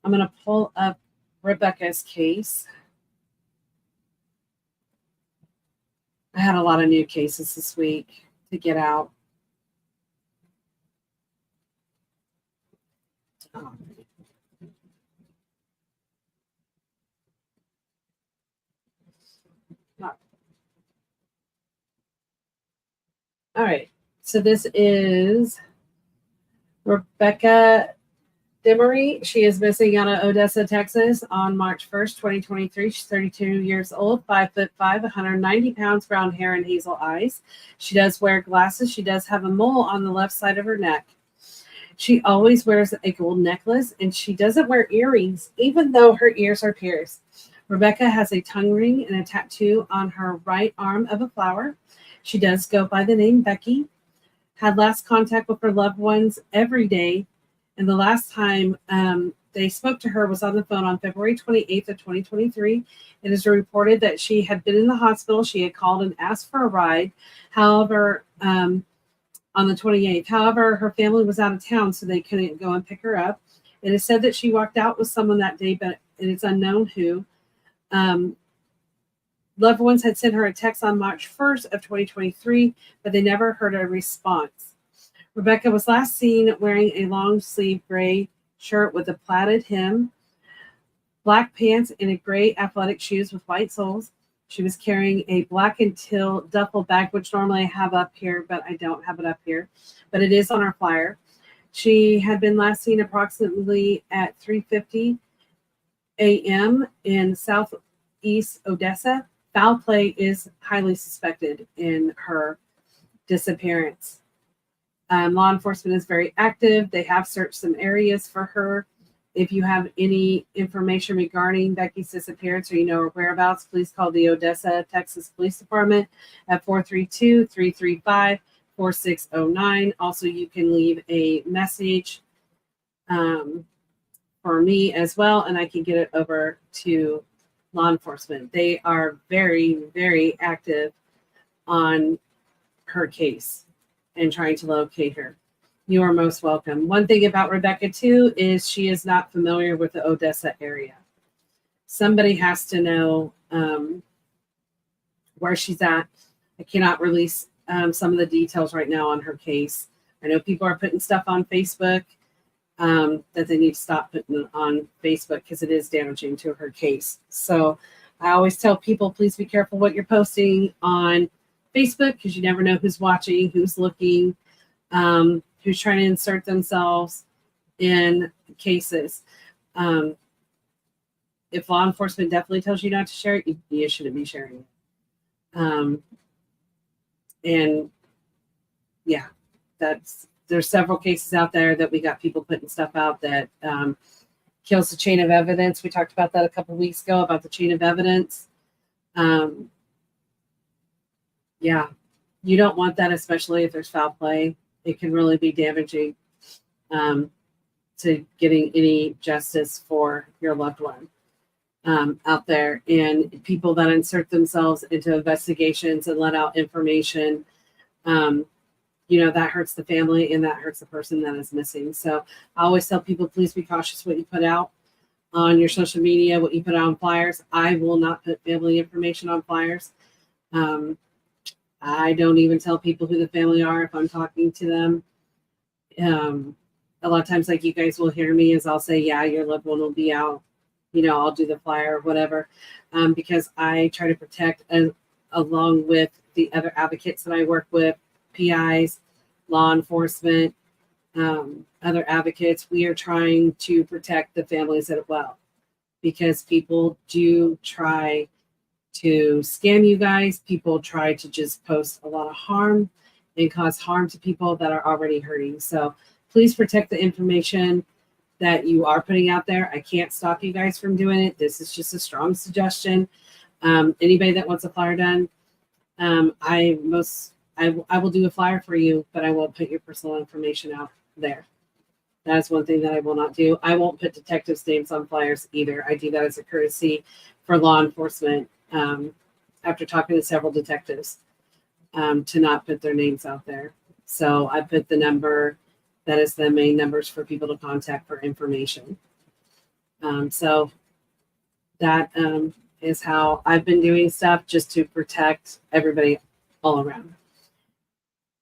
going to pull up Rebecca's case. I had a lot of new cases this week to get out. All right, so this is Rebecca Demery. She is missing out of Odessa, Texas on March 1st, 2023. She's 32 years old, 5'5", 190 pounds, brown hair and hazel eyes. She does wear glasses. She does have a mole on the left side of her neck. She always wears a gold necklace, and she doesn't wear earrings, even though her ears are pierced. Rebecca has a tongue ring and a tattoo on her right arm of a flower. She does go by the name Becky. Had last contact with her loved ones every day, and the last time they spoke to her was on the phone on February 28th of 2023. It is reported that she had been in the hospital. She had called and asked for a ride. However, on the 28th, her family was out of town, so they couldn't go and pick her up. It is said that she walked out with someone that day, but it is unknown who. Loved ones had sent her a text on March 1st of 2023, but they never heard a response. Rebecca was last seen wearing a long sleeve gray shirt with a plaited hem, black pants, and a gray athletic shoes with white soles. She was carrying a black and teal duffel bag, which normally I have up here, but I don't have it up here. But it is on our flyer. She had been last seen approximately at 3:50 a.m. in southeast Odessa. Foul play is highly suspected in her disappearance. Law enforcement is very active. They have searched some areas for her. If you have any information regarding Becky's disappearance or her whereabouts, please call the Odessa, Texas Police Department at 432-335-4609. Also, you can leave a message for me as well, and I can get it over to law enforcement. They are very, very active on her case and trying to locate her. You are most welcome. One thing about Rebecca, too, is she is not familiar with the Odessa area. Somebody has to know where she's at. I cannot release some of the details right now on her case. I know people are putting stuff on Facebook that they need to stop putting on Facebook because it is damaging to her case. So I always tell people, please be careful what you're posting on Facebook because you never know who's watching, who's looking, who's trying to insert themselves in cases. If law enforcement definitely tells you not to share it, you shouldn't be sharing it. And yeah, there's several cases out there that we got people putting stuff out that kills the chain of evidence. We talked about that a couple of weeks ago about the chain of evidence. Yeah, you don't want that, especially if there's foul play. It can really be damaging to getting any justice for your loved one out there. And people that insert themselves into investigations and let out information, that hurts the family and that hurts the person that is missing. So I always tell people, please be cautious what you put out on your social media, what you put out on flyers. I will not put family information on flyers. I don't even tell people who the family are if I'm talking to them. A lot of times, like you guys will hear me, is I'll say, yeah, your loved one will be out. I'll do the flyer or whatever, because I try to protect, along with the other advocates that I work with, PIs, law enforcement, other advocates. We are trying to protect the families as well, because people do try to scam you guys. People try to just post a lot of harm and cause harm to people that are already hurting. So please protect the information that you are putting out there. I can't stop you guys from doing it. This is just a strong suggestion. Anybody that wants a flyer done, I will do a flyer for you, but I won't put your personal information out there. That is one thing that I will not do. I won't put detectives' names on flyers either. I do that as a courtesy for law enforcement. After talking to several detectives, to not put their names out there. So I put the number that is the main numbers for people to contact for information. So that is how I've been doing stuff, just to protect everybody all around.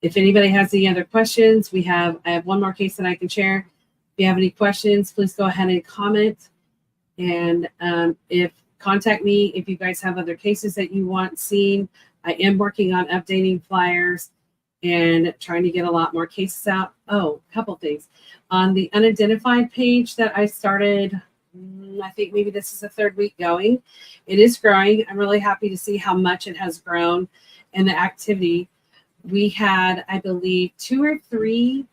If anybody has any other questions, I have one more case that I can share. If you have any questions, please go ahead and comment. And contact me if you guys have other cases that you want seen. I am working on updating flyers and trying to get a lot more cases out. Oh, a couple things. On the unidentified page that I started, I think maybe this is the third week going. It is growing. I'm really happy to see how much it has grown and the activity. We had, I believe, 2 or 3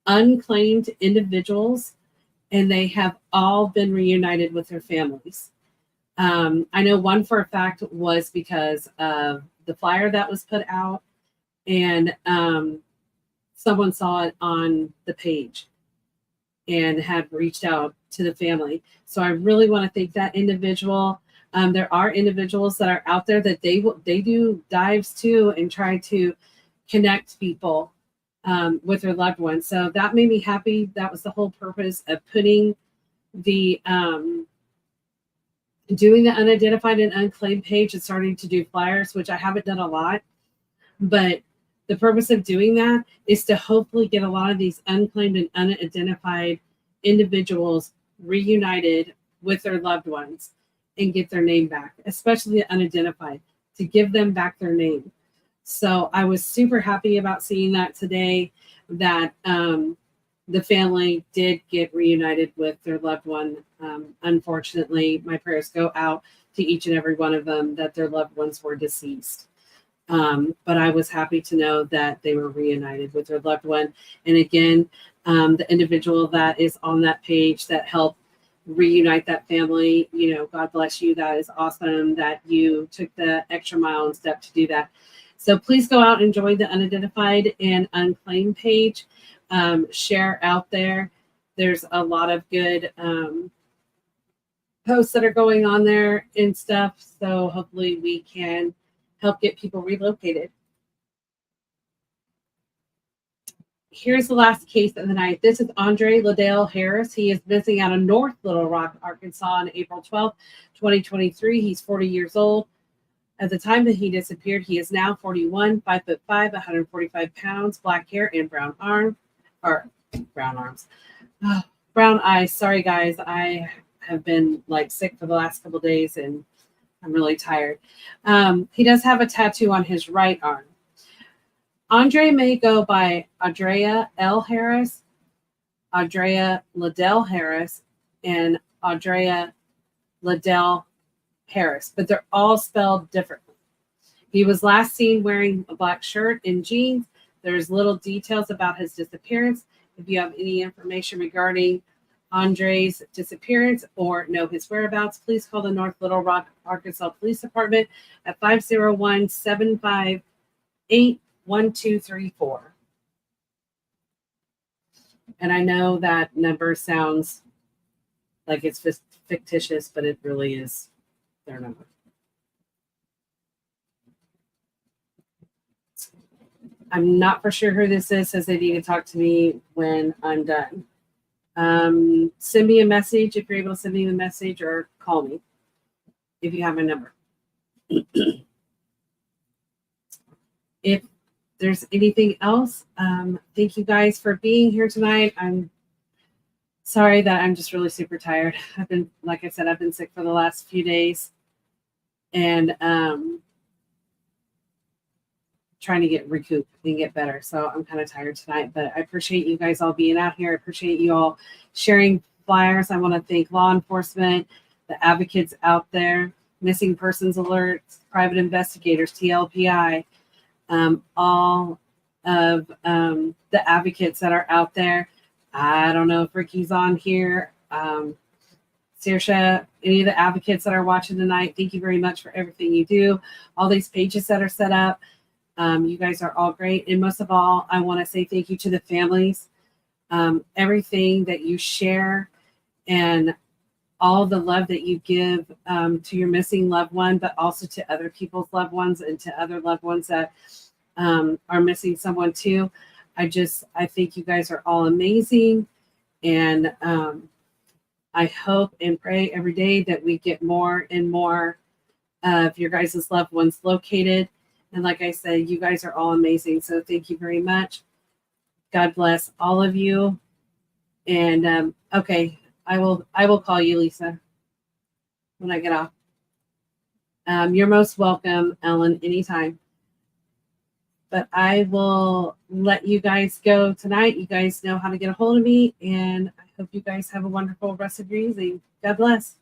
unclaimed individuals, and they have all been reunited with their families. I know one for a fact was because of the flyer that was put out, and someone saw it on the page and had reached out to the family. So I really want to thank that individual. There are individuals that are out there that they do dives too and try to connect people with their loved ones. So that made me happy. That was the whole purpose of putting the doing the unidentified and unclaimed page and starting to do flyers, which I haven't done a lot. But the purpose of doing that is to hopefully get a lot of these unclaimed and unidentified individuals reunited with their loved ones and get their name back, especially the unidentified, to give them back their name. So I was super happy about seeing that today, that the family did get reunited with their loved one. Unfortunately, my prayers go out to each and every one of them that their loved ones were deceased. But I was happy to know that they were reunited with their loved one. And again, the individual that is on that page that helped reunite that family, God bless you. That is awesome that you took the extra mile and step to do that. So please go out and join the unidentified and unclaimed page. Share out there. There's a lot of good posts that are going on there and stuff. So hopefully we can help get people relocated. Here's the last case of the night. This is Andre Liddell Harris. He is missing out of North Little Rock, Arkansas on April 12th, 2023. He's 40 years old. At the time that he disappeared, he is now 41, 5'5", 145 pounds, black hair and brown arms. Oh, brown eyes. Sorry, guys. I have been sick for the last couple of days and I'm really tired. He does have a tattoo on his right arm. Andre may go by Andrea L. Harris, Andrea Liddell Harris, and Andrea Liddell Harris, but they're all spelled differently. He was last seen wearing a black shirt and jeans. There's little details about his disappearance. If you have any information regarding Andre's disappearance or know his whereabouts, please call the North Little Rock, Arkansas Police Department at 501-758-1234. And I know that number sounds like it's fictitious, but it really is their number. I'm not for sure who this is. Says they need to talk to me when I'm done. Send me a message if you're able to send me a message, or call me if you have my number. If there's anything else, thank you guys for being here tonight. I'm sorry that I'm just really super tired. Like I said, I've been sick for the last few days, and trying to get recouped and get better. So I'm kind of tired tonight, but I appreciate you guys all being out here. I appreciate you all sharing flyers. I want to thank law enforcement, the advocates out there, missing persons alerts, private investigators, TLPI, all of the advocates that are out there. I don't know if Ricky's on here. Saoirse, any of the advocates that are watching tonight, thank you very much for everything you do. All these pages that are set up, you guys are all great. And most of all, I want to say thank you to the families. Everything that you share and all the love that you give to your missing loved one, but also to other people's loved ones and to other loved ones that are missing someone too. I think you guys are all amazing. And I hope and pray every day that we get more and more of your guys' loved ones located. And like I said, you guys are all amazing. So thank you very much. God bless all of you. And okay, I will call you, Lisa, when I get off. You're most welcome, Ellen, anytime. But I will let you guys go tonight. You guys know how to get a hold of me, and I hope you guys have a wonderful rest of your evening. God bless.